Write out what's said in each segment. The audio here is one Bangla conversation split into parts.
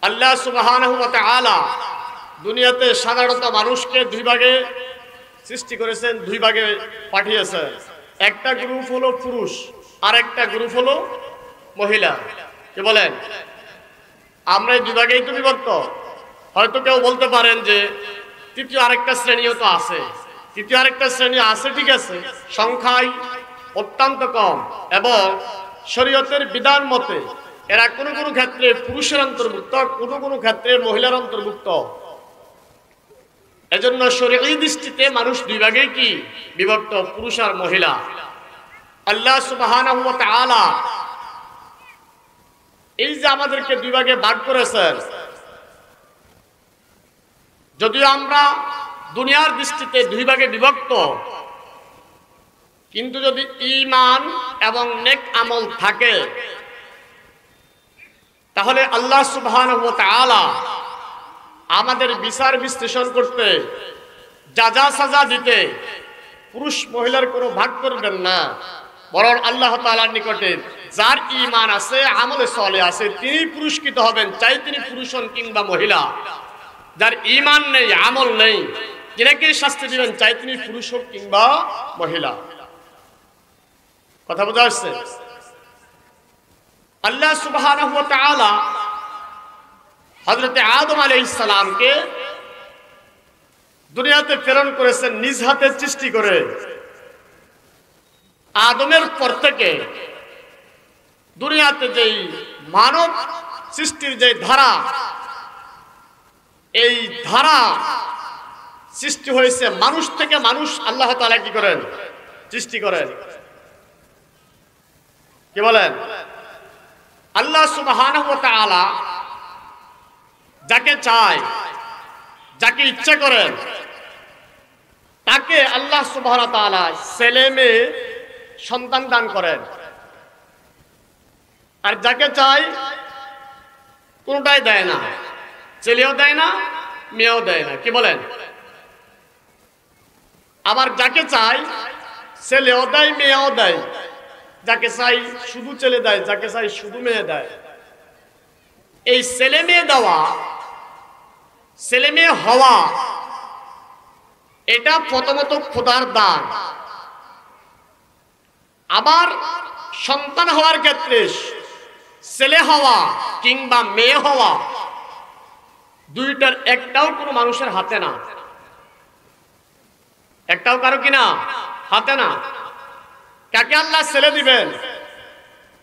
আল্লাহ সুবহানাহু ওয়া তাআলা দুনিয়াতে সাধারণত মানুষকে দুই ভাগে সৃষ্টি করেছেন, দুই ভাগে পাঠিয়েছেন। একটা গ্রুপ হলো পুরুষ, আর একটা গ্রুপ হলো মহিলা। কি বলেন? আমরা এই দুই ভাগেই তো বিভক্ত। হয়তো কেউ বলতে পারেন যে তৃতীয় আরেকটা শ্রেণীও তো আছে। তৃতীয় আরেকটা শ্রেণী আছে, ঠিক আছে, সংখ্যায় অত্যন্ত কম, এবং শরীয়তের বিধান মতে এরা কোনো কোনো ক্ষেত্রে পুরুষের অন্তর্ভুক্ত, কোনো কোনো ক্ষেত্রে মহিলার অন্তর্ভুক্ত। এজন্য শরীয়ী দৃষ্টিতে মানুষ দুই ভাগে কি বিভক্ত, পুরুষ আর মহিলা। আল্লাহ সুবহানাহু ওয়া তাআলা এই যে আমাদেরকে দুই ভাগে ভাগ করেছেন, যদিও আমরা দুনিয়ার দৃষ্টিতে দুই ভাগে বিভক্ত, কিন্তু যদি ঈমান এবং নেক আমল থাকে তাহলে আল্লাহ সুবহানাহু ওয়া তাআলা আমাদের বিচার বিশ্লেষণ করতে, যা যা সাজা দিতে পুরুষ মহিলার কোনো ভাগ করবেন না, বরং আল্লাহ তাআলার নিকটে যার ঈমান আছে, আমলে সালেহ আছে, তিনি পুরস্কৃত হবেন, চাই তিনি পুরুষ হন কিংবা মহিলা। যার ঈমান নেই, আমল নেই, তিনাকে শাস্তি দিবেন, চাই তিনি পুরুষ হোক কিংবা মহিলা। কথা বোঝা যাচ্ছে? আল্লাহ সুবহানাহু ওয়া তাআলা হযরত আদম আলাইহিস সালামকে দুনিয়াতে প্রেরণ করেছেন নিজ হাতে সৃষ্টি করে। আদমের পর থেকে দুনিয়াতে যেই মানব সৃষ্টির যে ধারা, এই ধারা সৃষ্টি হয়েছে মানুষ থেকে। মানুষ আল্লাহ তাআলা কি করেন? সৃষ্টি করেন। কি বলেন? আল্লাহ সুবহানাহু ওয়া তাআলা যাকে চায়, যাকে ইচ্ছা করেন, তাকে আল্লাহ সুবহানাহু ওয়া তাআলা ছেলে মেয়ে সন্তান দান করেন। আর যাকে চায় কোনটাই দেয় না, ছেলেও দেয় না, মেয়েও দেয় না। কি বলেন? আবার যাকে চায় ছেলেও দেয়, মেয়েও দেয়। যাকে চাই শুধু ছেলে দেয়, যাকে চাই শুধু মেয়ে দেয়। এই ছেলে মেয়ে দেওয়া, ছেলে মেয়ে হওয়া, এটা প্রথমত খোদার দান। আবার সন্তান হওয়ার ক্ষেত্রে ছেলে হওয়া কিংবা মেয়ে হওয়া, দুইটার একটাও কোনো মানুষের হাতে না, একটাও কারো কিনা হাতে না। কাকে আল্লাহ ছেলে দিবেন,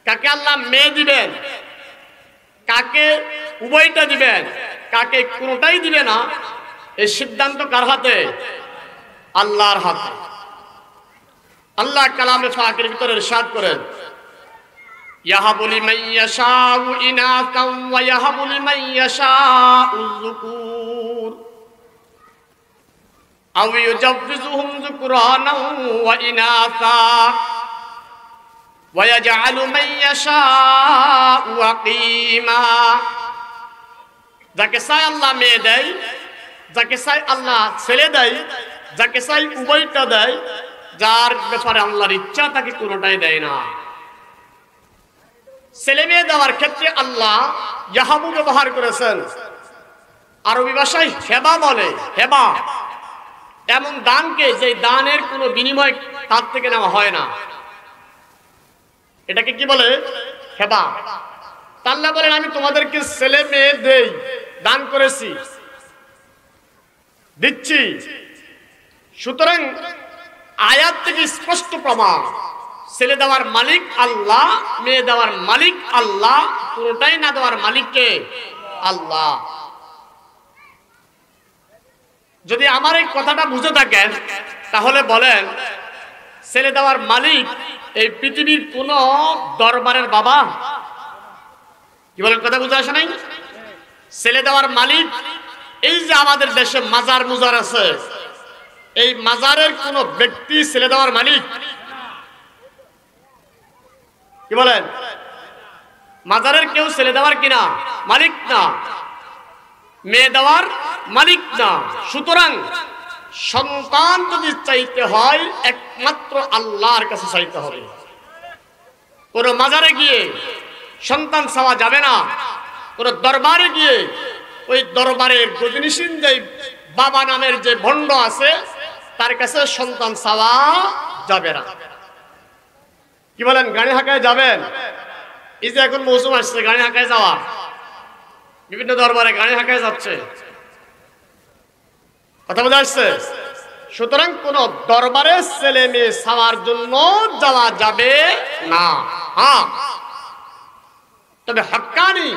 কাকে আল্লাহ মেয়ে দিবেন, কাকে উভয়টা দিবেন, কাকে কোনটাই দিবে না, এই সিদ্ধান্ত কার হাতে? আল্লাহর হাতে। আল্লাহ কালামে পাকের ভিতরে ইরশাদ করেন, ইয়াহাবু লিমান ইয়াশাউ ইনাসান ওয়া ইয়াহাবু লিমান ইয়াশাউ যুকুর আও ইউজাব্বিজুহুম যুকরানান ওয়া ইনাসা ওয়া ইয়াজআলু মান ইয়াশাউ আকিমা। যাকে চায় আল্লাহ মেয়ে দেয়, যাকে চায় আল্লাহ ছেলে দেয়, যাকে চায় উভয়টা দেয়। যার ব্যাপারে আল্লাহর ইচ্ছা তাকে কোনোটাই দেয় না। ছেলে মেয়ে দেওয়ার ক্ষেত্রে আল্লাহ ইয়াহাবু ব্যবহার করেছেন। আরবি ভাষায় হেবা বলে। হেবা এমন দানকে যে দানের কোনো বিনিময় তার থেকে নেওয়া হয় না, এটাকে কি বলে? হেবা। আল্লাহ বলেন, আমি তোমাদেরকে ছেলে মেয়ে দেই, দান করেছি, দিচ্ছি। সুতরাং আয়াত থেকে স্পষ্ট প্রমাণ, ছেলে দেওয়ার মালিক আল্লাহ, মেয়ে দেওয়ার মালিক আল্লাহ, পুরোটাই না দেওয়ার মালিককে আল্লাহ। যদি আমার এই কথাটা বুঝে থাকেন তাহলে বলেন, ছেলে দেওয়ার মালিক এই পৃথিবীর কোন দরবারের বাবা? কি বলেন? কথা বুঝে আসে নাই? ছেলে দেওয়ার মালিক এই যে আমাদের দেশে মাজার মুজার আছে, এই মাজারের কোন ব্যক্তি ছেলে দেওয়ার মালিক? কি বলেন? মাজারের কেউ ছেলে দেওয়ার কিনা মালিক না, মেয়ে দেওয়ার মালিক না। সুতরাং সন্তান যদি চাইতে হয় একমাত্র আল্লাহর কাছে চাইতে হবে। কোন মাজারে গিয়ে সন্তান চাওয়া যাবে না। কোন দরবারে গিয়ে ওই দরবারের গদিনিসীন যে বাবা নামের যে ভণ্ড আছে তার কাছে সন্তান চাওয়া যাবে না। কি বলেন, গাড়ি হাঁকায় যাবেন? এই যে এখন মৌসুম আসছে গাড়ি হাঁকায় যাওয়া, বিভিন্ন দরবারে গাড়ি হাঁকায় যাচ্ছে, কথা বোঝা যাচ্ছে? সুতরাং কোন দরবারে ছেলে মেয়ে চাওয়ার জন্য যাওয়া যাবে না। হ্যাঁ, তবে হক্কানি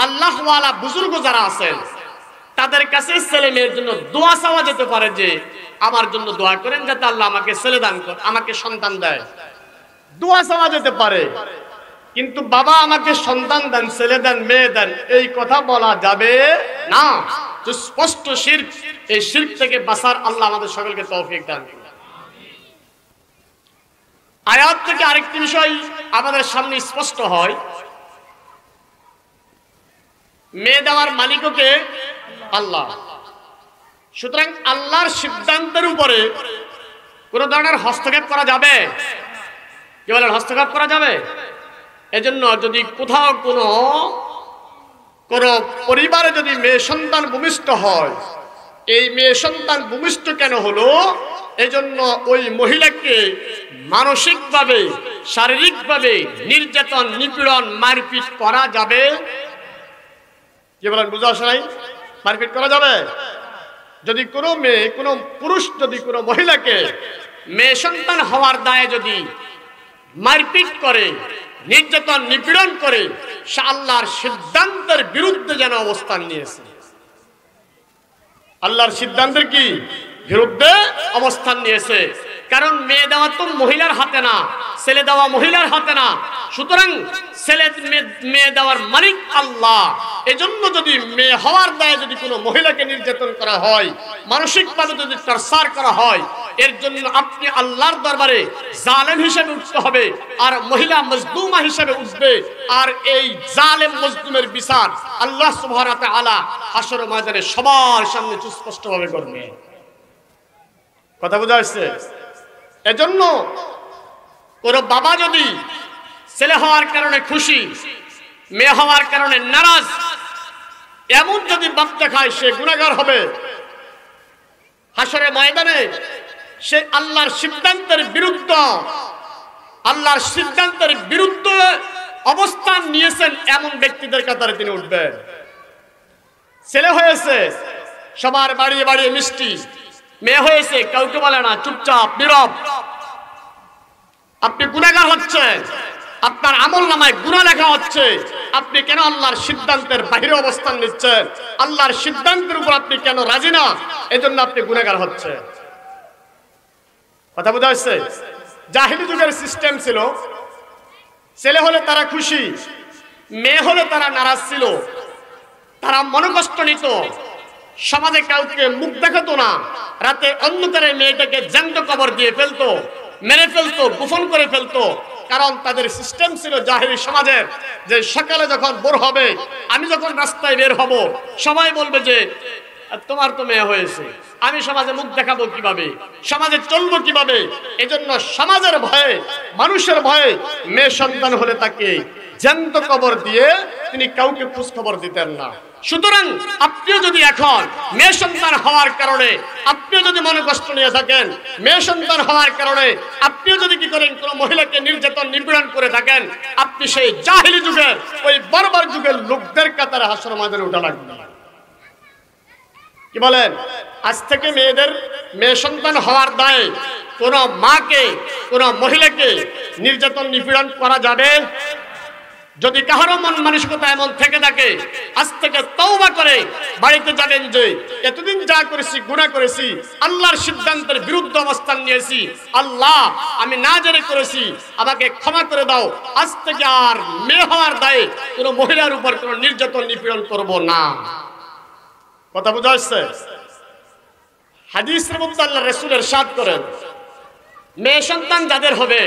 আল্লাহওয়ালা বুজুর্গ যারা আছেন তাদের কাছে ছেলে মেয়ের জন্য দোয়া চাওয়া যেতে পারে, যে আমার জন্য দোয়া করেন যাতে আল্লাহ আমাকে ছেলে দান করে, আমাকে সন্তান দেয়, দোয়া চাওয়া যেতে পারে। কিন্তু বাবা আমাকে সন্তান দেন, ছেলে দেন, মেয়ে দেন, এই কথা বলা যাবে না। স্পষ্ট শিরক, এই শিরক থেকে বাঁচার আল্লাহ আমাদের সকলকে তৌফিক দান করুন। আয়াত থেকে আরেকটি বিষয় আমাদের সামনে স্পষ্ট হয়, মেয়ে দেওয়ার মালিককে আল্লাহ। সুতরাং আল্লাহর সিদ্ধান্তের উপরে কোন ধরনের হস্তক্ষেপ করা যাবে? কি বলেন, হস্তক্ষেপ করা যাবে? এজন্য যদি কোথাও কোন পরিবারে যদি মেয়ে সন্তান ভূমিষ্ঠ হয়, এই মেয়ে সন্তান ভূমিষ্ঠ কেন হলো, এজন্য ওই মহিলাকে মানসিকভাবে শারীরিকভাবে নির্যাতন, নিপীড়ন, মারপিট করা যাবে? কি বলেন, বুঝা আসে নাই? মারপিট করা যাবে? যদি কোনো মেয়ে, কোনো পুরুষ যদি কোনো মহিলাকে মেয়ে সন্তান হওয়ার দায়ে যদি মারপিট করে, নির্যাতন, নিপীড়ন করে, সে আল্লাহর সিদ্ধান্তের বিরুদ্ধে যেন অবস্থান নিয়েছে। আল্লাহর সিদ্ধান্তের কি বিরুদ্ধে অবস্থান নিয়েছে। কারণ মেয়ে দেওয়া তো মহিলার হাতে না, ছেলে দেওয়া মহিলার হাতে না। সুতরাং ছেলে মেয়ে দেওয়ার মালিক আল্লাহ। এজন্য যদি মেয়ে হওয়ার দায়ে যদি কোনো মহিলাকে নির্যাতন করা হয়, মানসিকভাবে যদি টর্চার করা হয়, এর জন্য আপনি আল্লাহর দরবারে জালেম হিসেবে উঠতে হবে, আর মহিলা মজলুমা হিসেবে উঠবে। আর এই জালেম মজলুমের বিচার আল্লাহ সুবহানাহু ওয়া তাআলা হাশর ময়দানে সবার সামনে সুস্পষ্টভাবে করবে। কথা বোঝা যাচ্ছে? এজন্য কোন বাবা যদি ছেলে হওয়ার কারণে খুশি, মেয়ে হওয়ার কারণে নারাজ, এমন যদি বাপ দেখায়, সে গুনাহগার হবে। হাশরের ময়দানে সে আল্লাহর সিদ্ধান্তের বিরুদ্ধে, আল্লাহর সিদ্ধান্তের বিরুদ্ধে অবস্থান নিয়েছেন এমন ব্যক্তিদের কাতারে তিনি উঠবেন। ছেলে হয়েছে সবার বাড়িয়ে বাড়িয়ে মিষ্টি, মেয়ে হয়েছে কাউকে বলে না, চুপচাপ নীরব। আপনি গুনাহগার হচ্ছেন, আপনার আমলনামায় গুনাহ লেখা হচ্ছে। আপনি কেন আল্লাহর সিদ্ধান্তের বাইরে অবস্থান নিচ্ছেন? আল্লাহর সিদ্ধান্তের উপর আপনি কেন রাজি না? এজন্য আপনি গুনাহগার হচ্ছেন। কথা বোঝা যাচ্ছে? জাহিলি যুগের সিস্টেম ছিল, ছেলে হলে তারা খুশি, মেয়ে হলে তারা নারাজ ছিল, তারা মনোকষ্ট নিত, সমাজে কাউকে মুখ দেখাতো না, রাতে অন্ধকারে মেয়েটাকে জ্যান্ত কবর দিয়ে ফেলতো, মেরে ফেলতো, গোপন করে ফেলতো। কারণ তাদের সিস্টেম ছিল জাহিলি সমাজের, যে সকালে যখন ভোর হবে, আমি যখন রাস্তায় বের হব, সবাই বলবে যে তোমার তো মেয়ে হয়েছে, আমি সমাজে মুখ দেখাবো কিভাবে, সমাজে চলবো কিভাবে। এজন্য সমাজের ভয়ে, মানুষের ভয়ে মেয়ে সন্তান হলে তাকে জ্যান্ত কবর দিয়ে তিনি কাউকে খোঁজ খবর দিতেন না। সুতরাং আপনিও যদি এখন মেয়ে সন্তান হওয়ার কারণে আপনিও যদি মনে কষ্ট নিয়ে থাকেন, মেয়ে সন্তান হওয়ার কারণে আপনিও যদি কি করেন, কোন মহিলাকে নির্যাতন, নিপীড়ন করে থাকেন, আপনি সেই জাহিলি যুগের, ওই বর্বর যুগের লোকদের কাতারে হাসর ময়দানে উঠা লাগবে। কি বলেন? আজ থেকে মেয়ে সন্তান হওয়ার দায়ে কোন মাকে, কোন মহিলাকে নির্যাতন, নিপীড়ন করা যাবে? যদি কাহারও মন মানসিকতা এমন থেকে থাকে, আজ থেকে তওবা করে বাড়িতে যাবেন যে এতদিন যা করেছি, গুনাহ করেছি, আল্লাহর সিদ্ধান্তের বিরুদ্ধে অবস্থান নিয়েছি, আল্লাহ আমি না জেনে করেছি, আমাকে ক্ষমা করে দাও। আজ থেকে আর মেয়ে হওয়ার দায়ে কোনো মহিলার উপর কোনো নির্যাতন, নিপীড়ন করব না। কথা বোঝা যাচ্ছে? হাদিসের মধ্যে আল্লাহ রাসূল ইরশাদ করেন, মেয়ে সন্তান যাদের হবে,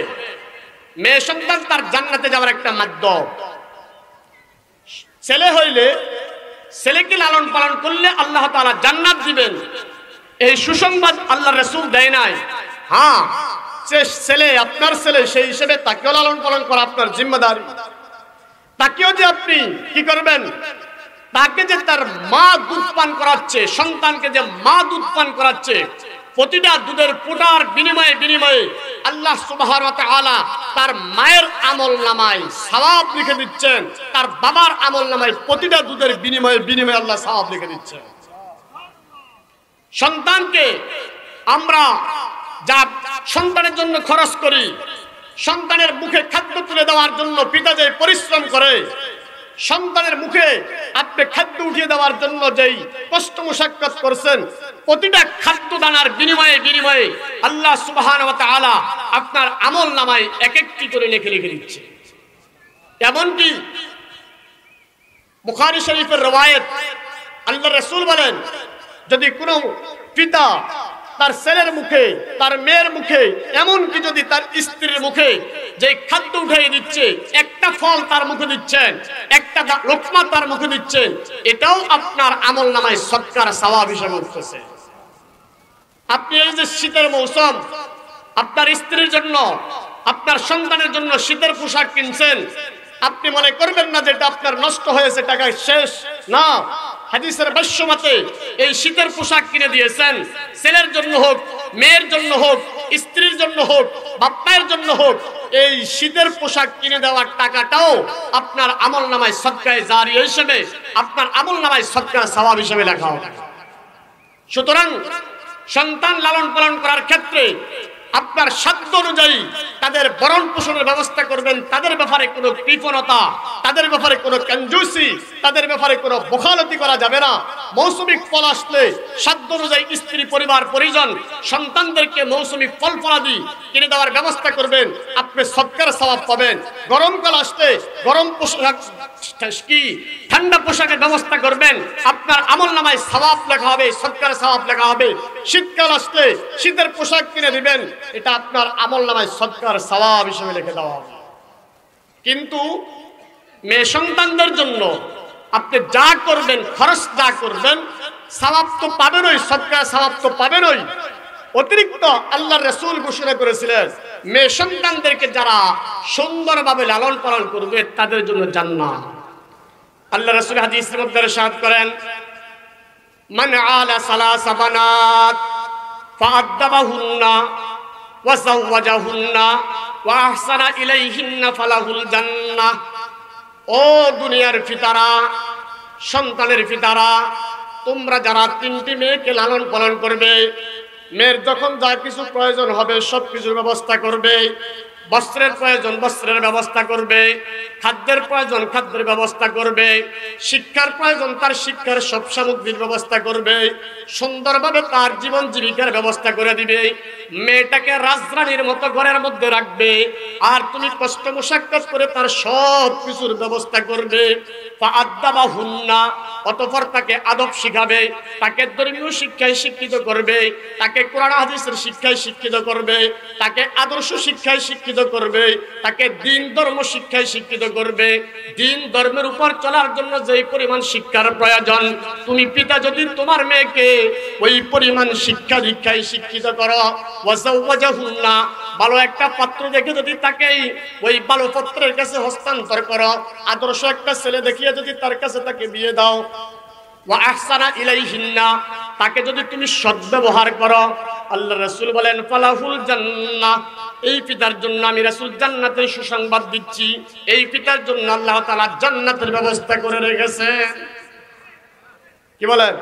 মেয়ে সন্তান তার জান্নাতে যাওয়ার একটা মাধ্যম। ছেলে হইলে, ছেলেকে লালন পালন করলে আল্লাহ তাআলা জান্নাত দিবেন, এই সুসংবাদ আল্লাহ রাসূল দেয় নাই। হ্যাঁ, সে ছেলে আপনার ছেলে, সেই হিসেবে তাকেও লালন পালন করা আপনার জিম্মাদারি, তাকেও যে আপনি কি করবেন, তাকে যে তার মা দুধ পান করাচ্ছে, সন্তানকে যে মা দুধ পান করাচ্ছে, প্রতিটা দুধের ফোঁটার বিনিময়ে বিনিময়ে আল্লাহ সুবহানাহু ওয়া তাআলা তার মায়ের আমলনামায় সওয়াব লিখে দিচ্ছেন, তার বাবার আমলনামায় প্রতিটা দুধের বিনিময়ে বিনিময়ে আল্লাহ সওয়াব লিখে দিচ্ছেন। সন্তানকে আমরা যা সন্তানের জন্য খরচ করি, সন্তানের মুখে খাদ্য তুলে দেওয়ার জন্য পিতা যে পরিশ্রম করে, সন্তানের মুখে আপনি খাদ্য উঠিয়ে দেওয়ার জন্য যেই কষ্ট মুশাক্কাত করছেন, প্রতিটা খাদ্য দানার বিনিময়ে বিনিময়ে আল্লাহ সুবহানাহু ওয়া তাআলা আপনার আমলনামায় এক একটি করে লিখে লিখে দিচ্ছে। এমনকি বুখারী শরীফের রওয়ায়াত, আল্লাহর রাসূল বলেন, যদি কোনো পিতা তার ছেলের মুখে, তার মেয়ের মুখে, এমনকি যদি তার স্ত্রীর মুখে যে খাদ্য উঠিয়ে দিচ্ছে, একটা ফল তার মুখে দিচ্ছেন, একটা লোকমা তার মুখে দিচ্ছেন, এটাও আপনার আমলনামায় সদকার সওয়াব হিসেবে উঠতেছে। আপনি এই যে শীতের মৌসুম, আপনার স্ত্রীর জন্য, আপনার সন্তানের জন্য শীতের পোশাক কিনছেন, আপনি মনে করবেন না যেটা আপনার নষ্ট হয়েছে, টাকা শেষ না। হাদিসের ভাষ্য মতে এই শীতের পোশাক কিনে দিয়েছেন, ছেলের জন্য হোক, মেয়ের জন্য হোক, স্ত্রীর জন্য হোক, বাপ্পায়ের জন্য হোক, এই শীতের পোশাক কিনে দেওয়ার টাকাটাও আপনার আমলনামায় সদকায়ে জারিয়া হিসেবে, আপনার আমলনামায় সদকার সওয়াব হিসেবে লেখা হবে। সুতরাং সন্তান লালন পালন করার ক্ষেত্রে আপনার সাধ্য অনুযায়ী তাদের ভরণ পোষণের ব্যবস্থা করবেন। তাদের ব্যাপারে কোনো কৃপণতা, তাদের ব্যাপারে কোনো কঞ্জুসি, তাদের ব্যাপারে কোনো বখালতি করা যাবে না। মৌসুমি ফল আসলে সাধ্য অনুযায়ী স্ত্রী, পরিবার, পরিজন, সন্তানদেরকে মৌসুমি ফল ফলাদি কিনে দেওয়ার ব্যবস্থা করবেন, আপনি সদকার সওয়াব পাবেন। গরমকাল আসলে গরম পোশাক কি ঠান্ডা পোশাকের ব্যবস্থা করবেন, আপনার আমলনামায় সওয়াব লেখা হবে, সদকার সওয়াব লেখা হবে। শীতকাল আসলে শীতের পোশাক কিনে দিবেন, এটা আপনার আমলনামায় সদকার সওয়াব হিসেবে লিখে দেওয়া হবে। কিন্তু মেয়ে সন্তানদের জন্য আপনি যা করবেন, খরচ যা করবেন, সওয়াব তো পাবেনই, সদকার সওয়াব তো পাবেনই। অতিরিক্ত আল্লাহর রাসূল ঘোষণা করেছিলেন, মেয়ে সন্তানদেরকে যারা সুন্দরভাবে লালন পালন করবে তাদের জন্য জান্নাত। আল্লাহর রাসূল হাদিসের মধ্যে ইরশাদ করেন, মান আলা সালাসা বানাত ফাআদ্দাবাহুন্না ওয়া যাওয়াজাহুন্না ওয়া আহসানা ইলাইহিন্না ফালাহুল জান্নাহ। ও দুনিয়ার পিতারা, সন্তানের পিতারা, তোমরা যারা তিনটি মেয়েকে লালন পালন করবে, মেয়ের যখন যা কিছু প্রয়োজন হবে সব কিছুর ব্যবস্থা করবে, বস্ত্রের প্রয়োজন বস্ত্রের ব্যবস্থা করবে, খাদ্যের প্রয়োজন খাদ্যের ব্যবস্থা করবে, শিক্ষার প্রয়োজন তার শিক্ষার সব সামগ্রীর ব্যবস্থা করবে, সুন্দরভাবে তার জীবন জীবিকার ব্যবস্থা করে দিবে। মেয়েটাকে রাজরানীর মতো ঘরের মধ্যে রাখবে, আর তুমি কষ্ট মুশাক্কাত করে তার সব কিছুর ব্যবস্থা করবে। ফাআদ্দাবাহুন্না, অতঃপর তাকে আদব শিখাবে, তাকে ধর্মীয় শিক্ষায় শিক্ষিত করবে, তাকে কোরআন হাদিসের শিক্ষায় শিক্ষিত করবে, তাকে আদর্শ শিক্ষায় শিক্ষিত করবে, তাকে দ্বীন ধর্ম শিক্ষায় শিক্ষিত করবে। দ্বীন ধর্মের উপর চলার জন্য যেই পরিমাণ শিক্ষার প্রয়োজন, তুমি পিতা যদি তোমার মেয়েকে ওই পরিমাণ শিক্ষা দীক্ষায় শিক্ষিত করো। ওয়াজাওয়াজাহুন্না, ভালো একটা পাত্র দেখে যদি তাকে ওই ভালো পাত্রের কাছে হস্তান্তর করো, আদর্শ একটা ছেলে দেখিয়ে যদি তার কাছে তাকে বিয়ে দাও। ওয়া আহসানা ইলাইহিন্না, তাকে যদি তুমি সদ্ব্যবহার করো, আল্লাহ রাসূল বলেন ফালাহুল জান্নাহ, এই পিতার জন্য আমি রাসূল জান্নাতের সুসংবাদ দিচ্ছি। এই পিতার জন্য আল্লাহ তাআলা জান্নাতের ব্যবস্থা করে রেখেছেন। কি বলেন?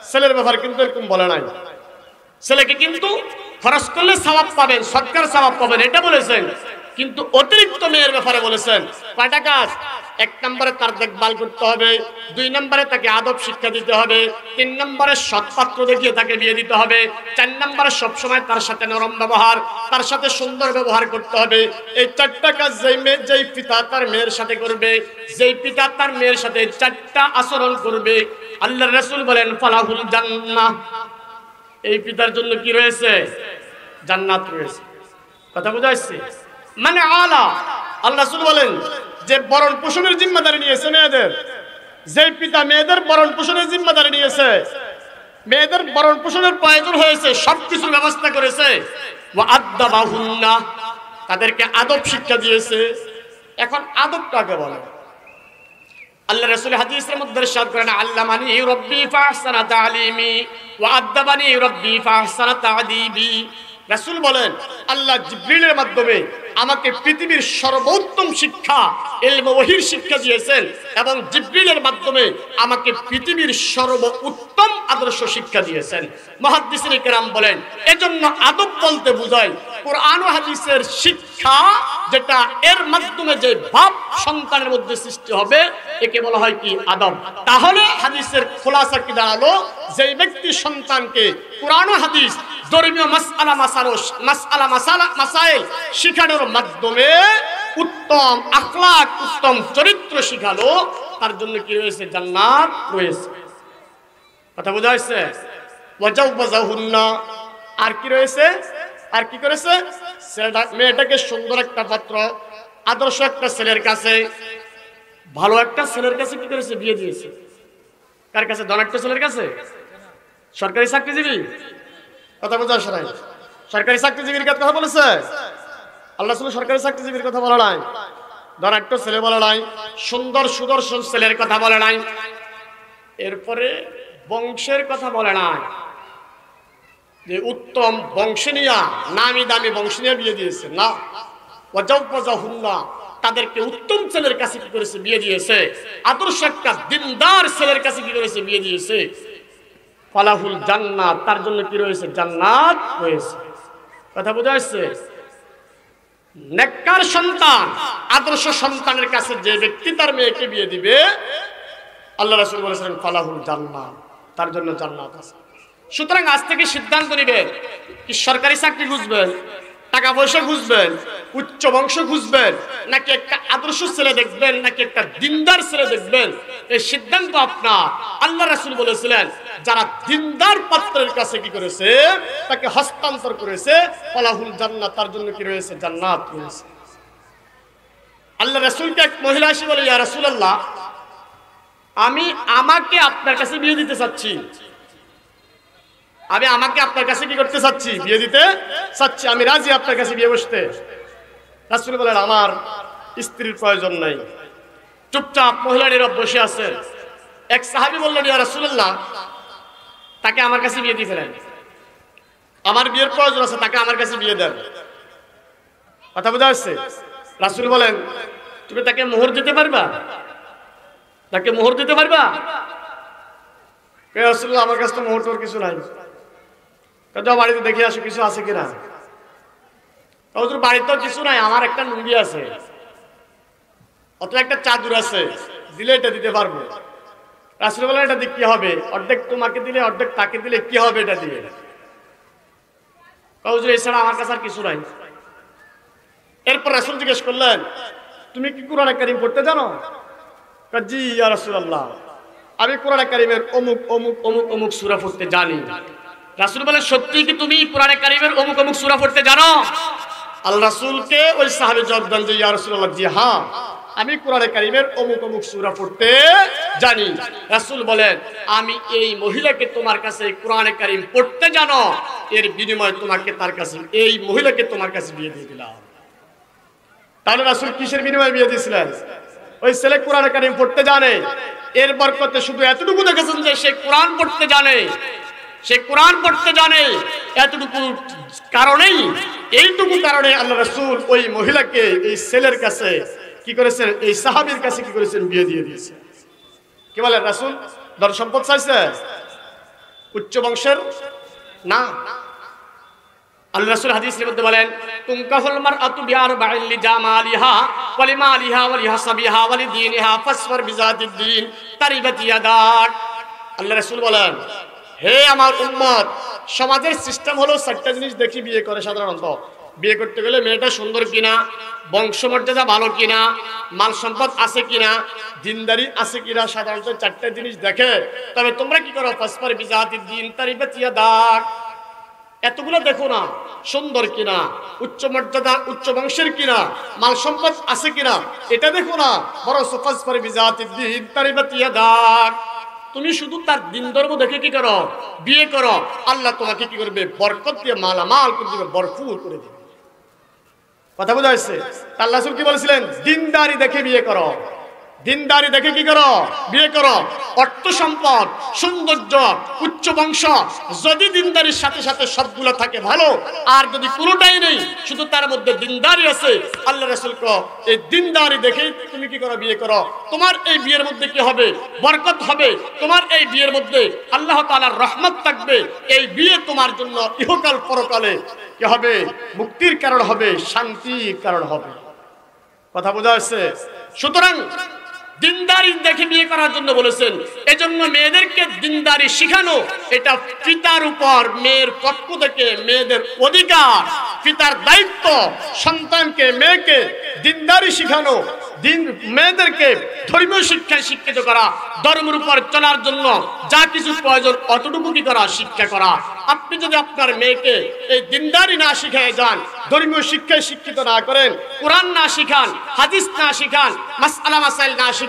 ছেলের ব্যাপারে কিন্তু এরকম বলে নাই। ছেলেকে কিন্তু খরচ করলে সওয়াব পাবেন, সদকার সওয়াব পাবেন, এটা বলেছেন। কিন্তু অতিরিক্ত মেয়ের ব্যাপারে বলেছেন কয়টা কাজ? এক নম্বরে তার দেখভাল করতে হবে, দুই নম্বরে তাকে আদব শিক্ষা দিতে হবে, তিন নম্বরে সৎপাত্র দেখিয়ে তাকে বিয়ে দিতে হবে, চার নম্বরে সবসময় তার সাথে নরম ব্যবহার, তার সাথে সুন্দর ব্যবহার করতে হবে। এই চারটা কাজ যেই পিতা তার মেয়ের সাথে করবে, যেই পিতা তার মেয়ের সাথে চারটা আচরণ করবে, আল্লাহর রাসূল বলেন ফালাহুল জান্নাহ, এই পিতার জন্য কি রয়েছে? জান্নাত রয়েছে। কথা বোঝা যাচ্ছে? মানে আলা, আল্লাহ রাসূল বলেন যে ভরণ পোষণের জিম্মাদারি নিয়েছে মেয়েদের, যেই পিতা মেয়েদের ভরণ পোষণের জিম্মাদারি নিয়েছে, মেয়েদের ভরণ পোষণের প্রয়োজন হয়েছে, সবকিছুর ব্যবস্থা করেছে। ওয়া আদ্দাবাহুন্না, তাদেরকে আদব শিক্ষা দিয়েছে। এখন আদব কাকে বলে? আল্লাহ রাসূল হাদিসের মধ্যে ইরশাদ করেন, আল্লামানি রাব্বি ফাহসানা তালিমি ওয়া আদাবানি রাব্বি ফাহসানা তাদিবি। রাসূল বলেন, আল্লাহ জিবরিলের মাধ্যমে আমাকে পৃথিবীর সর্বোত্তম শিক্ষা ইলম ওয়াহির শিক্ষা দিয়েছেন এবং জিবরিলের মাধ্যমে আমাকে পৃথিবীর সর্বোত্তম আদর্শ শিক্ষা দিয়েছেন। মুহাদ্দিসিন কিরাম বলেন, এজন্য আদব বলতে বোঝায় কোরআন ও হাদিসের শিক্ষা, যেটা এর মাধ্যমে যে ভাব সন্তানের মধ্যে সৃষ্টি হবে একে বলা হয় কি আদব। তাহলে হাদিসের খোলাসা কি দাঁড়ালো, যেই ব্যক্তি সন্তানকে কোরআন ও হাদিস ধর্মীয় মাসাইল শিখানোর মাধ্যমে উত্তম আখলাক উত্তম চরিত্র শিখালো, তার জন্য কি রয়েছে? জান্নাত রয়েছে। কথা বোঝা হয়েছে? ওয়াজাউবাজাহুন্না, আর কি রয়েছে? আর কি করেছে? মেয়েটাকে সুন্দর একটা পাত্র, আদর্শ একটা ছেলের কাছে, ভালো একটা ছেলের কাছে কি করেছে? বিয়ে দিয়েছে। কার কাছে? ধনাঢ্য ছেলের কাছে, সরকারি চাকরিজীবী। কথা বোঝা আসে নাই? সরকারি চাকরিজীবীর কথা বলেছে আল্লাহ। শুধু সরকারি চাকরিজীবীর কথা বলা নাই, ধনাঢ্য ছেলে বলা নাই, সুন্দর সুদর্শন ছেলের কথা বলে নাই, এরপরে বংশের কথা বলে নাই, যে উত্তম বংশ নিয়া নামি দামি বংশ নিয়ে বিয়ে দিয়েছে না। ওয়াজাউবাজাহুন্না, তাদেরকে উত্তম ছেলের কাছে কি করেছে? বিয়ে দিয়েছে। আদর্শ একটা দিনদার ছেলের কাছে কি করেছে? বিয়ে দিয়েছে। ফালাহুল জান্নাত, তার জন্য কি রয়েছে? জান্নাত রয়েছে। কথা বোঝা যাচ্ছে? নেককার সন্তান, আদর্শ সন্তানের কাছে যে ব্যক্তি তার মেয়েকে বিয়ে দিবে, আল্লাহ রাসূল বলেছেন ফালাহুল জান্নাত, তার জন্য জান্নাত আছে। সুতরাং আজ থেকে সিদ্ধান্ত নেবেন, কি সরকারি চাকরি খুঁজবেন, টাকা পয়সা খুঁজবেন, উচ্চ বংশ খুঁজবেন, নাকি একটা আদর্শ ছেলে দেখবেন, নাকি একটা দিনদার ছেলে দেখবেন, এই সিদ্ধান্ত আপনার। আল্লাহ রাসূল বলেছিলেন, যারা দিনদার পাত্রের কাছে কি করেছে? তাকে হস্তান্তর করেছে, ফালাহুল জান্নাত, তার জন্য কি রয়েছে? জান্নাত রয়েছে। আল্লাহ রাসূলকে এক মহিলা এসে বলে, ইয়া রাসূলুল্লাহ, আমি আমাকে আপনার কাছে বিয়ে দিতে চাচ্ছি, আমি আমাকে আপনার কাছে কি করতে চাচ্ছি? বিয়ে দিতে চাচ্ছি, আমি রাজি আপনার কাছে বিয়ে বসতে। রাসূল বলেন, আমার স্ত্রীর প্রয়োজন নাই। চুপচাপ মহিলা নীরব বসে আছেন। এক সাহাবী বললেন, ইয়া রাসূলুল্লাহ, তাকে আমার কাছে বিয়ে দিয়ে ফেলেন, আমার বিয়ের প্রয়োজন আছে, তাকে আমার কাছে বিয়ে দেন। কথা বোঝা যাচ্ছে? রাসূল বলেন, তুমি তাকে মোহর দিতে পারবা? তাকে মোহর দিতে পারবা? ইয়া রাসূলুল্লাহ, আমার কাছে তো মোহর টোর কিছু নাই। যাও বাড়িতে দেখে আসো কিছু আছে কিনা। হুজুর বাড়িতেও কিছু নাই, আমার একটা লুঙ্গি আছে, অত একটা চাদর আছে, দিলে এটা দিতে পারবো। রাসূল বলেন, এটা দিয়ে কি হবে? অর্ধেক তোমাকে দিলে অর্ধেক তাকে দিলে কি হবে এটা দিয়ে? হুজুর এছাড়া আমার কাছে আর কিছু নাই। এরপর রাসূল জিজ্ঞেস করলেন, তুমি কি কোরআন কারীম পড়তে জানো? জি ইয়া রাসূলুল্লাহ, আমি কোরআন কারীমের অমুক অমুক অমুক অমুক সূরা পড়তে জানি। রাসূল বলেন, সত্যি কি তুমি কোরআন কারীমের অমুক অমুক সূরা পড়তে জানো? আল্লাহ রাসূলকে ওই সাহাবী জবাব দেন যে, ইয়া রাসূলুল্লাহ, জি হ্যাঁ, আমি কোরআন কারীমের অমুক অমুক সূরা পড়তে জানি। রাসূল বলেন, আমি এই মহিলাকে তোমার কাছে কোরআন কারীম পড়তে জানো, এর বিনিময়ে তোমাকে তার কাছে, এই মহিলাকে তোমার কাছে বিয়ে দিয়ে দিলাম। তাহলে রাসূল কিসের বিনিময়ে বিয়ে দিয়েছিলেন? ওই ছেলে কোরআন কারীম পড়তে জানে, এর বরকতে শুধু এতটুকু দেখেছেন যে সে কোরআন পড়তে জানে, সে কোরআন পড়তে জানে, এতটুকু কারণেই, এইটুকু কারণে আল্লাহ রাসূল ওই মহিলাকে এই ছেলের কাছে কি করেছেন? এই সাহাবীর কাছে কি করেছেন? বিয়ে দিয়ে দিয়েছে। কি বলেন? রাসূল ধন সম্পদ চাইছে? উচ্চ বংশের না। আল্লাহ রাসূল হাদিসের মধ্যে বলেন, তুনকাহুল মারআতু বিআরবা'in লিজামালিহা ওয়া লিমালিহা ওয়া লিহাসাবিহা ওয়া লিদীনিহা ফাসফার বিযাতিদ দ্বীন তারিবাত ইয়াদাক। আল্লাহ রাসূল বলেন, হে আমার উম্মত, সমাজের সিস্টেম হলো চারটা জিনিস দেখি বিয়ে করে সাধারণত। বিয়ে করতে গেলে মেয়েটা সুন্দর কিনা, বংশমর্যাদা ভালো কিনা, মাল সম্পদ আছে কিনা, দিনদারি আছে কিনা, সাধারণত চারটা জিনিস দেখে। তবে তোমরা কি করো? ফাসফার বিযাতিদ দ্বীন তারিবাত ইয়াদাক। এতগুলো দেখো না, সুন্দর কিনা, উচ্চ মর্যাদা উচ্চ বংশের কিনা, মাল সম্পদ আছে কিনা, এটা দেখো না, বরং ফাসফার বিযাতিদ দ্বীন তারিবাত ইয়াদাক। তুমি শুধু তার দিন ধর্ম দেখে কি করো? বিয়ে করো। আল্লাহ তোমাকে কি করবে? বরকত দিয়ে মালামাল করে দিবে, ভরপুর করে দিবে। কথা বোঝা যাচ্ছে? আল্লাহ রাসূল কি বলেছিলেন? দিনদারি দেখে বিয়ে করো। দিনদারি দেখে কি করো? বিয়ে করো। অর্থ সম্পদ, সৌন্দর্য, উচ্চ বংশ, যদি দিনদারির সাথে সাথে সবগুলো থাকে ভালো, আর যদি কোনোটাই নেই, শুধু তার মধ্যে দিনদারি আছে, আল্লাহ রাসূল কো এই দিনদারি দেখেই তুমি কি করো? বিয়ে করো। তোমার এই বিয়ের মধ্যে কি হবে? বরকত হবে। তোমার এই বিয়ের মধ্যে আল্লাহ তাআলার রহমত থাকবে। এই বিয়ে তোমার জন্য ইহকাল পরকালে কি হবে? মুক্তির কারণ হবে, শান্তির কারণ হবে। কথা বোঝা যাচ্ছে? সুতরাং দিনদারি দেখে বিয়ে করার জন্য বলেছেন। এজন্য মেয়েদেরকে দিনদারি শিখানো এটা পিতার উপর, মেয়ের পক্ষ থেকে মেয়েদের অধিকার, পিতার দায়িত্ব। সন্তানকে, মেয়েকে দিনদারি শিখানো, মেয়েদেরকে ধর্মীয় শিক্ষায় শিক্ষিত করা, ধর্মের উপর চলার জন্য যা কিছু প্রয়োজন অতটুকু কি করা? শিক্ষা করা। আপনি যদি আপনার মেয়েকে এই দিনদারি না শিখায় যান, ধর্মীয় শিক্ষায় শিক্ষিত না করেন, কোরআন না শিখান, হাদিস না শিখান, মাসআলা মাসাইল না শিখেন,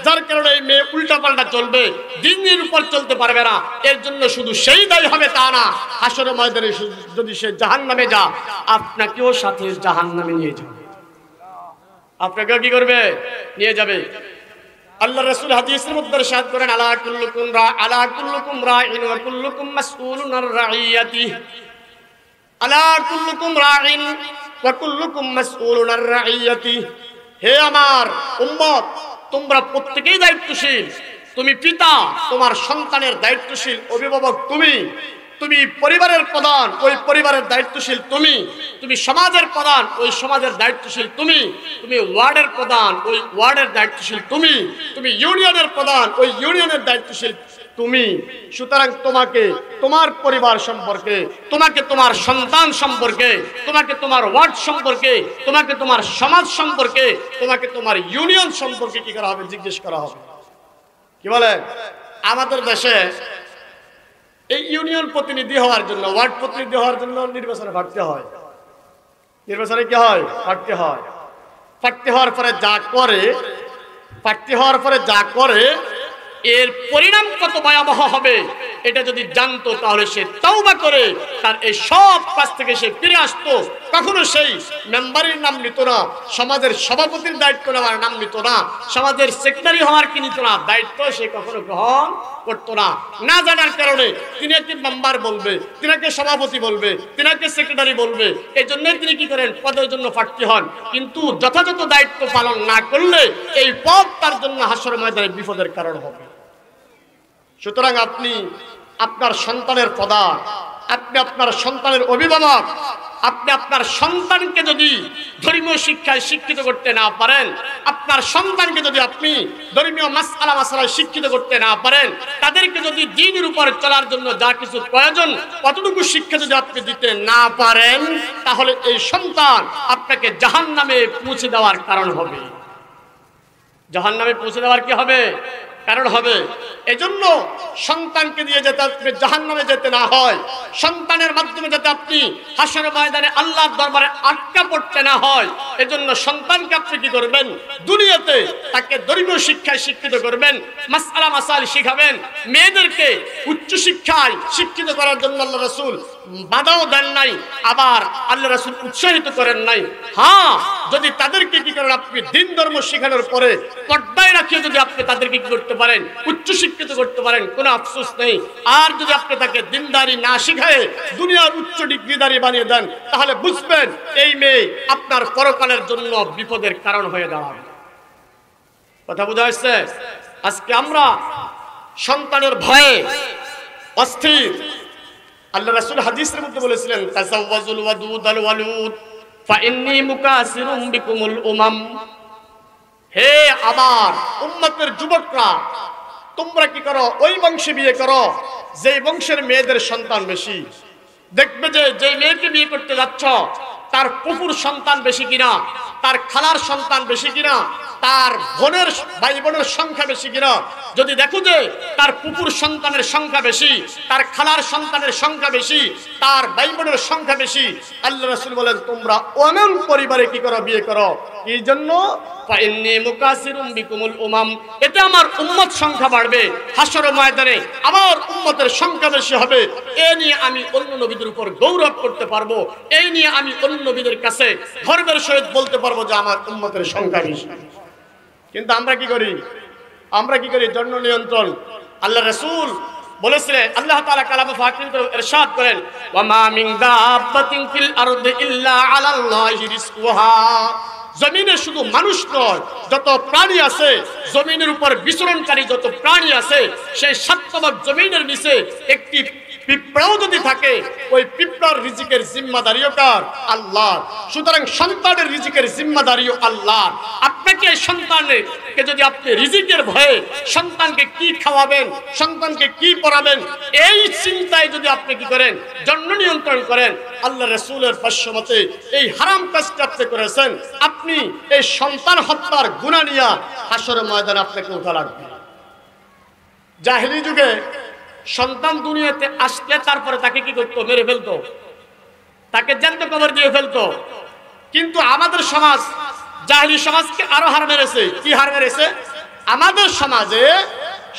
যার কারণে এই মেয়ে উল্টাপাল্টা চলবে, দিনের উপর চলতে পারবে না, এর জন্য শুধু সেই দায়ী হবে তা না, হাসরের ময়দানে যদি সে জাহান্নামে যা, আপনাকেও সাথে জাহান্নামে নিয়ে যাবে। আপনাকেও কি করবে? নিয়ে যাবে। আল্লাহ রাসূল হাদিসের মধ্যে ইরশাদ করেন, আলা কুল্লুকুম রাইন ওয়া কুল্লুকুম মাসউলুন আন রাইয়াতি। আলা কুল্লুকুম রাইন ওয়া কুল্লুকুম মাসউলুন আন রাইয়াতি। হে আমার উম্মত, তোমরা প্রত্যেকেই দায়িত্বশীল। তুমি পিতা, তোমার সন্তানের দায়িত্বশীল অভিভাবক তুমি। তুমি পরিবারের প্রধান, ওই পরিবারের দায়িত্বশীল তুমি। তুমি সমাজের প্রধান, ওই সমাজের দায়িত্বশীল তুমি। তুমি ওয়ার্ডের প্রধান, ওই ওয়ার্ডের দায়িত্বশীল তুমি। তুমি ইউনিয়নের প্রধান, ওই ইউনিয়নের দায়িত্বশীল তুমি। সুতরাং তোমাকে তোমার পরিবার সম্পর্কে, তোমাকে তোমার সন্তান সম্পর্কে, তোমাকে তোমার ওয়ার্ড সম্পর্কে, তোমাকে তোমার সমাজ সম্পর্কে, তোমাকে তোমার ইউনিয়ন সম্পর্কে কি করা হবে? জিজ্ঞেস করা হবে। কি বলেন? আমাদের দেশে এই ইউনিয়ন প্রতিনিধি হওয়ার জন্য, ওয়ার্ড প্রতিনিধি হওয়ার জন্য নির্বাচনে ভাটতে হয়। নির্বাচনে কি হয়? ভাটতে হয়। প্রার্থী হওয়ার পরে যা করে এর পরিণাম কত ভয়াবহ হবে এটা যদি জানতো, তাহলে সে তওবা করে তার এই সব কাজ থেকে সে ফিরে আসতো। কখনো সেই মেম্বারের নাম নিত না, সমাজের সভাপতির দায়িত্ব নেওয়ার নাম নিত না, সমাজের সেক্রেটারি হওয়ার কি নিত না, দায়িত্ব সে কখনো গ্রহণ করতো না। না জানার কারণে তিনাকে মেম্বার বলবে, তিনাকে সভাপতি বলবে, তিনাকে সেক্রেটারি বলবে। এই জন্যই তিনি কি করেন? পদের জন্য প্রার্থী হন। কিন্তু যথাযথ দায়িত্ব পালন না করলে এই পদ তার জন্য হাসরের ময়দানে বিপদের কারণ হবে। সুতরাং আপনি আপনার সন্তানের প্রধান, আপনি আপনার সন্তানের অভিভাবক। আপনি আপনার সন্তানকে যদি ধর্মীয় শিক্ষায় শিক্ষিত করতে না পারেন, আপনার সন্তানকে যদি আপনি ধর্মীয় মাসআলা মাসালায় শিক্ষিত করতে না পারেন, তাদেরকে যদি দ্বীনের উপর চলার জন্য যা কিছু প্রয়োজন কতটুকু শিক্ষা যদি আপনি দিতে না পারেন, তাহলে এই সন্তান আপনাকে জাহান্নামে পৌঁছে দেওয়ার কারণ হবে। জাহান্নামে পৌঁছে দেওয়ার কি হবে? কারণ হবে। এজন্য সন্তানকে দিয়ে যাতে আপনি জাহান্নামে যেতে না হয়, সন্তানের মাধ্যমে যাতে আপনি হাসরের ময়দানে আল্লাহর দরবারে আটকা পড়তে না হয়, এজন্য সন্তানকে আপনি কি করবেন? দুনিয়াতে তাকে ধর্মীয় শিক্ষায় শিক্ষিত করবেন, মাসআলা মাসাইল শিখাবেন। মেয়েদেরকে উচ্চ শিক্ষায় শিক্ষিত করার জন্য আল্লাহ রাসূল বাধাও দেন নাই, আবার আল্লাহ রাসূল উৎসাহিত করেন নাই। হ্যাঁ, যদি তাদেরকে কি করেন? আপনি দিন ধর্ম শেখানোর পরে পর্দায় রাখিয়ে যদি আপনি তাদেরকে কি করতে পারেন? উচ্চ শিক্ষিত করতে পারেন, কোনো আফসোস নেই। আর যদি আপনি তাকে দিনদারি না শিখায় দুনিয়ার উচ্চ ডিগ্রিদারি বানিয়ে দেন, তাহলে বুঝবেন এই মেয়ে আপনার পরকালের জন্য বিপদের কারণ হয়ে দাঁড়াবে। কথা বোঝা যাচ্ছে? আজকে আমরা সন্তানের ভয়ে অস্থির। আল্লাহ রাসূল হাদিসের মধ্যে বলেছিলেন, তাযাওয়াজুল ওয়াদুদাল ওয়ালুদ ফাইন্নী মুকাসিরুম বিকুমুল উমাম। হে আমার উম্মতের যুবকরা, তোমরা কি করো? ওই বংশে বিয়ে করো যে বংশের মেয়েদের সন্তান বেশি। দেখবে যে মেয়েকে বিয়ে করতে যাচ্ছ তার ফুফুর সন্তান বেশি কিনা, তার খালার সন্তান বেশি কিনা, তার বোনের ভাই বোনের সংখ্যা বেশি কিনা। যদি দেখো যে তার ফুফুর সন্তানের সংখ্যা বেশি, তার খালার সন্তানের সংখ্যা বেশি, তার ভাই বোনের সংখ্যা বেশি, আল্লাহ রাসূল বলেন তোমরা অমন পরিবারে কি করো? বিয়ে করো। এই জন্য ফাইন্নী মুকাসিরুম বিকুমুল উমাম, এতে আমার উম্মত সংখ্যা বাড়বে, হাসরের ময়দানে আমার উম্মতের সংখ্যা বেশি হবে। এ নিয়ে আমি অন্য নবীদের উপর গৌরব করতে পারবো, এই নিয়ে আমি অন্য নবীদের কাছে গর্বের সহিত বলতে পারবো যে আমার উম্মতের সংখ্যা বেশি। কিন্তু আমরা কি করি? আমরা কি করি? জন্ম নিয়ন্ত্রণ। আল্লাহ রাসূল বলেছিলেন, আল্লাহ তাআলা কালামে ফাকির করে ইরশাদ করেন, ওয়া মা মিন দাব্বাতিন ফিল আরদি ইল্লা আলাল্লাহি রিজকুহা। জমিনে শুধু মানুষ নয়, যত প্রাণী আছে, জমিনের উপর বিচরণকারী যত প্রাণী আছে, সেই সাততমক জমিনের নিচে একটি পিঁপড়াও যদি থাকে, ওই পিঁপড়ার রিজিকের জিম্মাদারিও কার? আল্লাহ। সুতরাং সন্তানের রিজিকের জিম্মাদারিও আল্লাহ। আপনাকে সন্তানকে যদি আপনি রিজিকের ভয়ে সন্তানকে কি খাওয়াবেন, সন্তানকে কি পড়াবেন, এই চিন্তায় যদি আপনি কি করেন? জন্ম নিয়ন্ত্রণ করেন, আল্লাহ রাসূলের ভাষ্যমতে এই হারাম কাজটা আপনি করেছেন, আপনি এই সন্তান হত্যার গুনাহ নিয়ে হাসরের ময়দানে আপনাকে উঠা লাগবে। জাহেলি যুগে সন্তান দুনিয়াতে আসলে তারপরে তাকে কি করতো? মেরে ফেলতো, তাকে জ্যান্ত কবর দিয়ে ফেলতো। কিন্তু আমাদের সমাজ জাহেলি সমাজকে আরো হার মেরেছে। কি হার মেরেছে? আমাদের সমাজে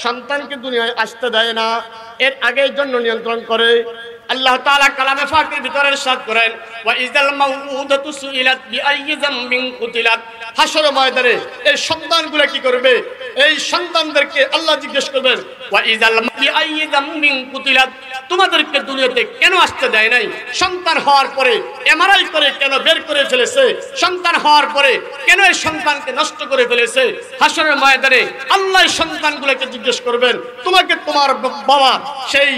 সন্তানকে দুনিয়ায় আসতে দেয় না, এর আগে জন্য নিয়ন্ত্রণ করে। আল্লাহ তাআলা কালামে ফাকির ভিতরে ইরশাদ করেন, ওয়া ইযাল মাউউদাতু সুইলাত বিআইয়ি যামবিন কুতিলাত। হাসর ময়দানে এই সন্তানগুলো কি করবে? এই সন্তানদেরকে আল্লাহ জিজ্ঞেস করবেন, ওয়া ইযাল বিআইয়ি যামবিন কুতিলাত, তোমাদেরকে দুনিয়াতে কেন আসতে দেয় নাই? সন্তান হওয়ার পরে এমআরআই করে কেন বের করে ফেলেছে? সন্তান হওয়ার পরে কেন এই সন্তানকে নষ্ট করে ফেলেছে? হাসরের ময়দানে আল্লাহ সন্তানগুলোকে জিজ্ঞেস করবেন, তোমাকে তোমার বাবা সেই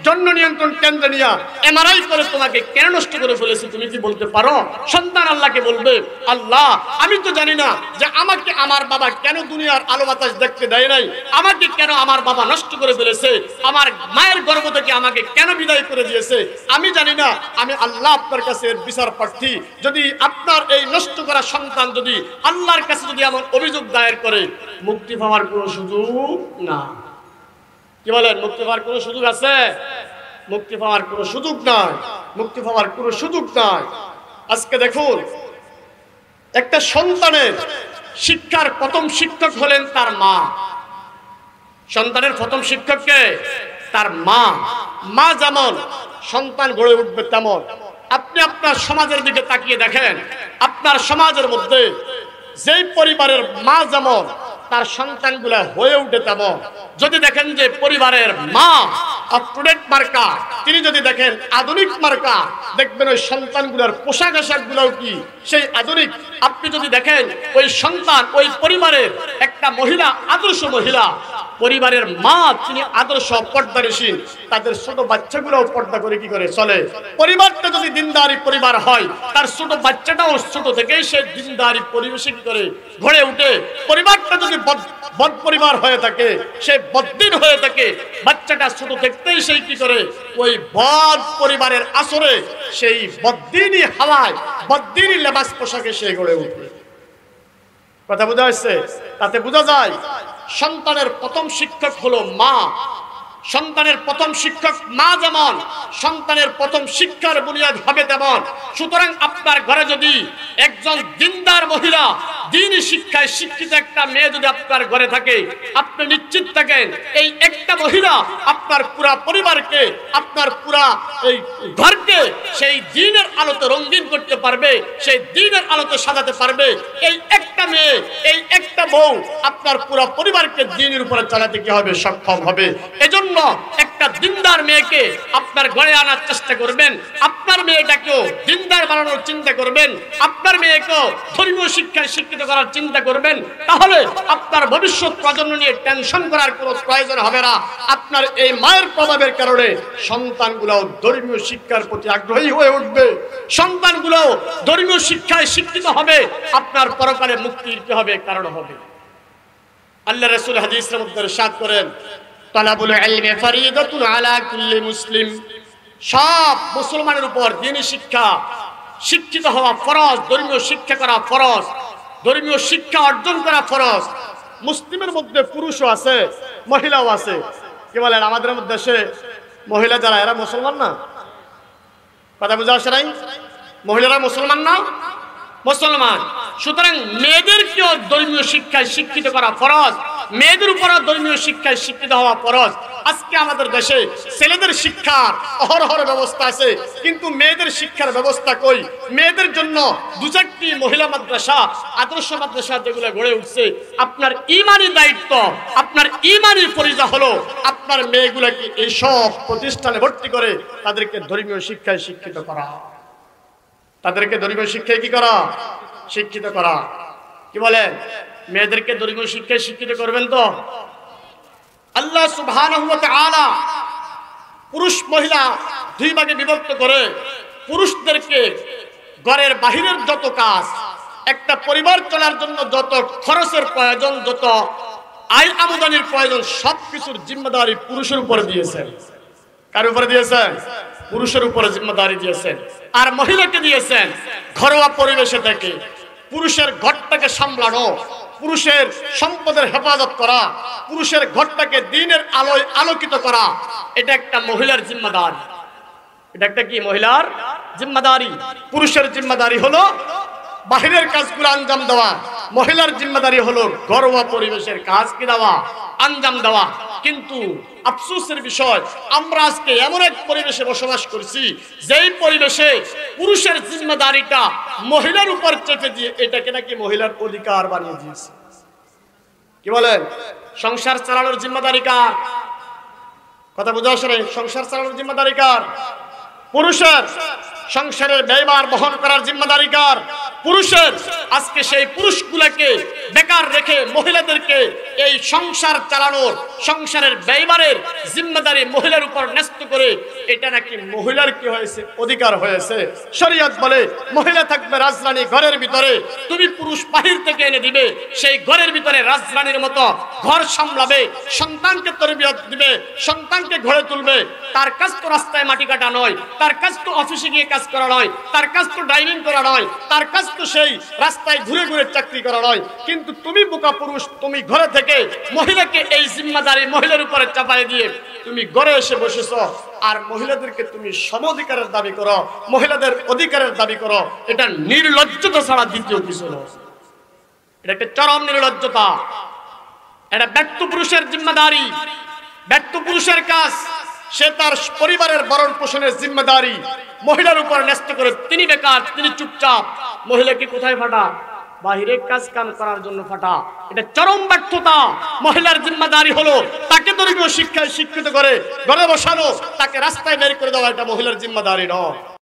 জন্ম নিয়ন্ত্রণ কেন্দ্রে নিয়ে এমআরআই করে তোমাকে কেন নষ্ট করে ফেলেছে? তুমি কি বলতে পারো? সন্তান আল্লাহকে বলবে, আল্লাহ আমি তো জানি না যে আমাকে আমার বাবা কেন দুনিয়ার আলো বাতাস দেখতে দেয় নাই, আমাকে কেন আমার বাবা নষ্ট করে ফেলেছে, আমার মায়ের গর্ভ থেকে আমাকে কেন বিদায় করে দিয়েছে, আমি জানি না। আমি আল্লাহ আপনার কাছে বিচার প্রার্থী। যদি আপনার এই নষ্ট করা সন্তান যদি আল্লাহর কাছে যদি এমন অভিযোগ দায়ের করে, মুক্তি পাওয়ার কোনো সুযোগ না। কি বলেন? মুক্তি পাওয়ার কোনো সুযোগ আছে? মুক্তি পাওয়ার কোনো সুযোগ নাই, মুক্তি পাওয়ার কোনো সুযোগ নাই। আজকে দেখুন, একটা সন্তানের শিক্ষার প্রথম শিক্ষক হলেন তার মা। সন্তানের প্রথম শিক্ষককে তার মা। মা যেমন সন্তান গড়ে উঠবে তেমন। আপনি আপনার সমাজের দিকে তাকিয়ে দেখেন, আপনার সমাজের মধ্যে যেই পরিবারের মা যেমন তার সন্তানগুলা হয়ে উঠে তেমন। যদি দেখেন যে পরিবারের মা আপ টু ডেট মার্কা, তিনি যদি দেখেন আধুনিক মার্কা, দেখবেন ওই সন্তানগুলার পোশাক আশাক গুলাও কি সেই আধুনিক। আপনি যদি দেখেন ওই সন্তান, ওই পরিবারের একটা মহিলা, আদর্শ মহিলা, পরিবারের মা তিনি আদর্শ পর্দারসীন, তাদের ছোট বাচ্চাগুলোও পর্দা করে কি করে চলে। পরিবারটা যদি দিনদারি পরিবার হয়, তার ছোট বাচ্চাটাও ছোট থেকেই সে দিনদারি পরিবেশে কি করে গড়ে উঠে। পরিবারটা যদি বদ পরিবার হয়ে থাকে, সে বদ্দিন হয়ে থাকে, বাচ্চাটা ছোট থেকেই সেই কি করে ওই বদ পরিবারের আসরে সেই বদ্দিনী হাওয়ায়, বদ্দিনী লেবাস পোশাকে সে গড়ে উঠবে। কথা বোঝা যাচ্ছে? তাতে বোঝা যায় সন্তানের প্রথম শিক্ষক হলো মা। সন্তানের প্রথম শিক্ষক মা যেমন সন্তানের প্রথম শিক্ষার বুনিয়াদ হবে তেমন। সুতরাং আপনার ঘরে যদি একজন দিনদার মহিলা, দ্বীনি শিক্ষায় শিক্ষিত একটা মেয়ে যদি আপনার ঘরে থাকে, আপনি নিশ্চিত থাকেন এই একটা মহিলা আপনার পুরা পরিবারকে, আপনার পুরা এই ঘরকে সেই দ্বীনের আলোতে রঙিন করতে পারবে, সেই দ্বীনের আলোতে সাজাতে পারবে। এই একটা মেয়ে, এই একটা বউ আপনার পুরা পরিবারকে দ্বীনের উপরে চালাতে কি হবে? সক্ষম হবে। এজন্য একটা দিনদার মেয়েকে আপনার ঘরে আনার চেষ্টা করবেন, আপনার মেয়েটাকেও দিনদার বানানোর চিন্তা করবেন, আপনার মেয়েকেও ধর্মীয় শিক্ষায় শিক্ষিত করার চিন্তা করবেন। তাহলে আপনার ভবিষ্যৎ প্রজন্ম নিয়ে টেনশন করার কোনো প্রয়োজন হবে না। আপনার এই মায়ের প্রভাবের কারণে সন্তানগুলোও ধর্মীয় শিক্ষার প্রতি আগ্রহী হয়ে উঠবে, সন্তানগুলোও ধর্মীয় শিক্ষায় শিক্ষিত হবে, আপনার পরকালে মুক্তির কি হবে? কারণ হবে। আল্লাহ রাসূল হাদিসের মধ্যে ইরশাদ করেন, তালাবুল ইলমি ফরিদাতুন আলা কুল্লি মুসলিম। সব মুসলমানের উপর দ্বীনি শিক্ষা শিক্ষিত হওয়া ফরজ, ধর্মীয় শিক্ষা করা ফরজ, ধর্মীয় শিক্ষা অর্জন করা ফরজ। মুসলিমের মধ্যে পুরুষও আছে, মহিলাও আছে। কি বলেন? আমাদের দেশে মহিলা যারা, এরা মুসলমান না? কথা বোঝা আসে নাই? মহিলারা মুসলমান না? মুসলমান। সুতরাং মেয়েদেরকেও ধর্মীয় শিক্ষায় শিক্ষিত করা ফরজ, মেয়েদের উপরও ধর্মীয় শিক্ষায় শিক্ষিত হওয়া ফরজ। আজকে আমাদের দেশে ছেলেদের শিক্ষার অহরহ ব্যবস্থা আছে, কিন্তু মেয়েদের শিক্ষার ব্যবস্থা কই? মেয়েদের জন্য 2-4টি মহিলা মাদ্রাসা, আদর্শ মাদ্রাসা যেগুলো গড়ে উঠছে, আপনার ইমানি দায়িত্ব, আপনার ইমানি ফরিজা হলো আপনার মেয়েগুলোকে এইসব প্রতিষ্ঠানে ভর্তি করে তাদেরকে ধর্মীয় শিক্ষায় শিক্ষিত করা, তাদেরকে ধর্মীয় শিক্ষায় কি করা? শিক্ষিত করা। কি বলেন? মেয়েদেরকে ধর্মীয় শিক্ষায় শিক্ষিত করবেন তো? আল্লাহ সুবহানাহু ওয়া তাআলা পুরুষ মহিলা 2 ভাগে বিভক্ত করে পুরুষদেরকে ঘরের বাহিরের যত কাজ, একটা পরিবার চলার জন্য যত খরচের প্রয়োজন, যত আয় আমদানির প্রয়োজন, সবকিছুর জিম্মাদারি পুরুষের উপরে দিয়েছেন। কার উপরে দিয়েছেন? পুরুষের উপরে জিম্মাদারি দিয়েছেন। আর মহিলাকে দিয়েছেন ঘরোয়া পরিবেশে থেকে পুরুষের ঘরটাকে সামলানো, পুরুষের সম্পদের হেফাজত করা, পুরুষের ঘরটাকে দ্বীনের আলোয় আলোকিত করা। এটা একটা মহিলার জিম্মাদারি। এটা একটা কি? মহিলার জিম্মাদারি। পুরুষের জিম্মাদারি হলো বাহিরের কাজগুলো আঞ্জাম দেওয়া, মহিলার জিম্মাদারি হলো ঘরোয়া পরিবেশের কাজ কি দেওয়া, আঞ্জাম দেওয়া। কিন্তু আফসোসের বিষয়, আমরা আজকে এমন এক পরিবেশে বসবাস করছি যেই পরিবেশে পুরুষের জিম্মাদারিটা মহিলার উপর চেপে দিয়ে এটাকে নাকি মহিলার অধিকার বানিয়ে দিয়েছে। কি বলেন? সংসার চালানোর জিম্মাদারি কার? কথা বুঝে আসে? সংসার চালানোর জিম্মাদারি কার? পুরুষের। সংসারের ব্যয়ভার বহন করার জিম্মাদারি কার? পুরুষের। আজকে সেই পুরুষগুলোকে বেকার রেখে মহিলাদেরকে এই সংসার চালানোর, সংসারের ব্যয়ভারের জিম্মাদারি মহিলার উপর ন্যস্ত করে এটা নাকি মহিলার কি হয়েছে? অধিকার হয়েছে। শরীয়ত বলে মহিলা থাকবে রাজরানী ঘরের ভিতরে, তুমি পুরুষ বাহির থেকে এনে দিবে, সেই ঘরের ভিতরে রাজরানীর মতো ঘর সামলাবে, সন্তানকে তরবিয়ত দিবে, সন্তানকে ঘরে তুলবে। তার কাজ তো রাস্তায় মাটি কাটা নয়, তার কাজ তো অফিসে গিয়ে কাজ করা নয়, তার কাজ তো ড্রাইভিং করা নয়, তার কাজ তো সেই রাস্তায় ঘুরে ঘুরে চাকরি করা নয়। কিন্তু তুমি বোকা পুরুষ, তুমি ঘরে থেকে মহিলাকে এই জিম্মাদারি মহিলার উপরে চাপাই দিয়ে তুমি ঘরে এসে বসেছ, আর মহিলাদেরকে তুমি সমঅধিকারের দাবি করো, মহিলাদের অধিকারের দাবি করো। এটা নির্লজ্জতা ছাড়া দ্বিতীয় কিছু নয়। এটা একটা চরম নির্লজ্জতা। এটা ব্যক্তি পুরুষের জিম্মাদারি, ব্যক্তি পুরুষের কাজ। সে তার পরিবারের ভরণ পোষণের জিম্মাদারি মহিলার উপর ন্যস্ত করে তিনি বেকার, তিনি চুপচাপ। মহিলাকে কোথায় ফাটা? বাহিরে কাজ কাম করার জন্য ফাটা। এটা চরম ব্যর্থতা। মহিলার জিম্মাদারি হলো তাকে ধর্মীয় শিক্ষায় শিক্ষিত করে ঘরে বসানো, তাকে রাস্তায় বের করে দেওয়া। এটা মহিলার জিম্মাদারি নয়।